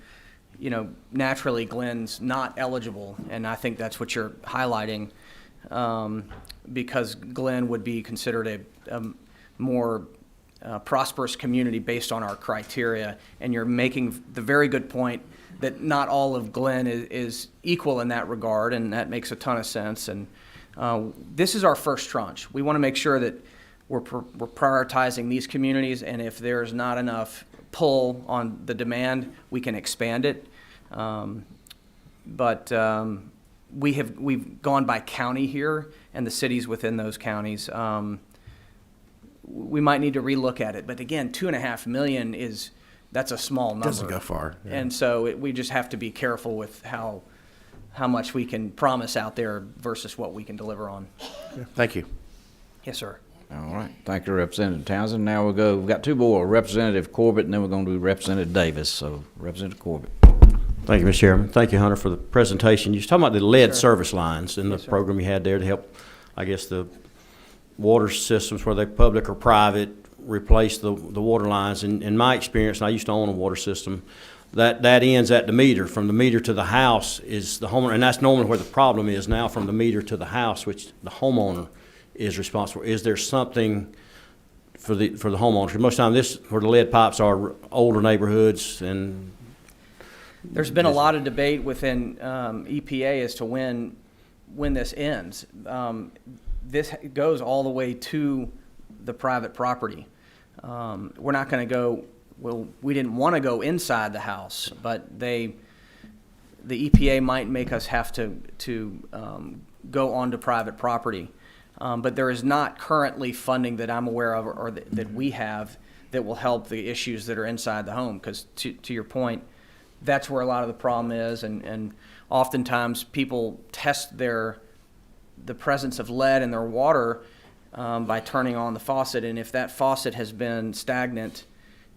S8: you know, naturally Glenn's not eligible, and I think that's what you're highlighting, because Glenn would be considered a more prosperous community based on our criteria. And you're making the very good point that not all of Glenn is equal in that regard, and that makes a ton of sense. And this is our first tranche. We want to make sure that we're prioritizing these communities, and if there's not enough pull on the demand, we can expand it. But we've gone by county here, and the cities within those counties. We might need to relook at it, but again, $2.5 million that's a small number.
S11: Doesn't go far. Yeah.
S8: And so we just have to be careful with how how much we can promise out there versus what we can deliver on.
S11: Thank you.
S8: Yes, sir.
S10: All right, thank you, Representative Townsend. Now we've got two more, Representative Corbett, and then we're going to do Representative Davis. So, Representative Corbett.
S4: Thank you, Mr. Chairman. Thank you, Hunter, for the presentation. You was talking about the lead service lines and the
S8: Yes, sir.
S4: program you had there to help, I guess, the water systems, whether they're public or private, replace the water lines. In my experience, and I used to own a water system, that ends at the meter. From the meter to the house is the homeowner, and that's normally where the problem is now, from the meter to the house, which the homeowner is responsible. Is there something for the homeowners? Most of the time, where the lead pipes are older neighborhoods, and
S8: There's been a lot of debate within EPA as to when this ends. This goes all the way to the private property. We're not going to go, well, we didn't want to go inside the house, but the EPA might make us have to go onto private property. But there is not currently funding that I'm aware of or that we have that will help the issues that are inside the home. Because to your point, that's where a lot of the problem is, and oftentimes people test the presence of lead in their water by turning on the faucet, and if that faucet has been stagnant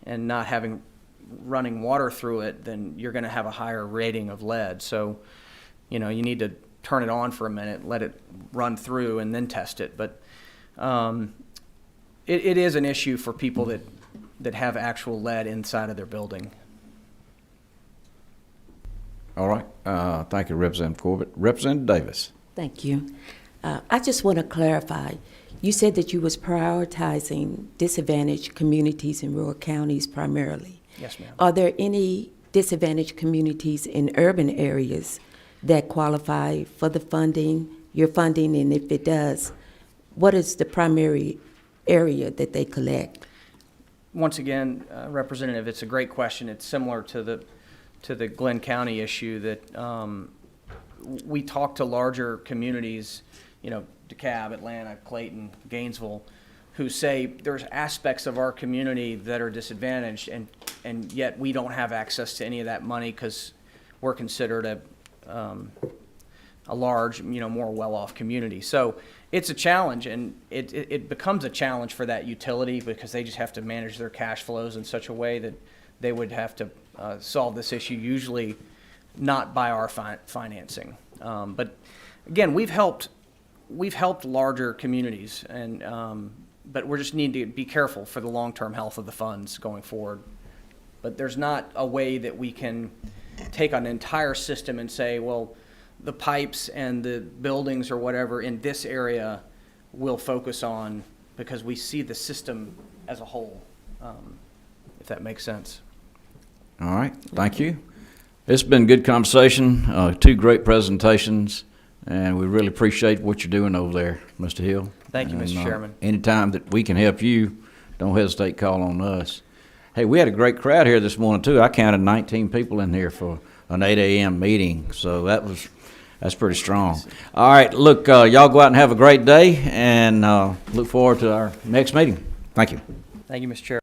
S8: and not having running water through it, then you're going to have a higher rating of lead. So, you need to turn it on for a minute, let it run through, and then test it. But it is an issue for people that have actual lead inside of their building.
S10: All right, thank you, Representative Corbett. Representative Davis.
S12: Thank you. I just want to clarify. You said that you was prioritizing disadvantaged communities in rural counties primarily.
S8: Yes, ma'am.
S12: Are there any disadvantaged communities in urban areas that qualify for the funding, your funding, and if it does, what is the primary area that they collect?
S8: Once again, Representative, it's a great question. It's similar to the Glenn County issue that we talk to larger communities, DeKalb, Atlanta, Clayton, Gainesville, who say there's aspects of our community that are disadvantaged, and yet we don't have access to any of that money because we're considered a large, more well-off community. So it's a challenge, and it becomes a challenge for that utility because they just have to manage their cash flows in such a way that they would have to solve this issue, usually not by our financing. But again, we've helped larger communities, and but we just need to be careful for the long-term health of the funds going forward. But there's not a way that we can take an entire system and say, well, the pipes and the buildings or whatever in this area we'll focus on because we see the system as a whole, if that makes sense.
S10: All right, thank you. It's been good conversation, two great presentations, and we really appreciate what you're doing over there, Mr. Hill.
S8: Thank you, Mr. Chairman.
S10: Anytime that we can help you, don't hesitate to call on us. Hey, we had a great crowd here this morning, too. I counted 19 people in here for an 8 a.m. meeting, so that's pretty strong. All right, look, y'all go out and have a great day, and look forward to our next meeting. Thank you.
S8: Thank you, Mr. Chair.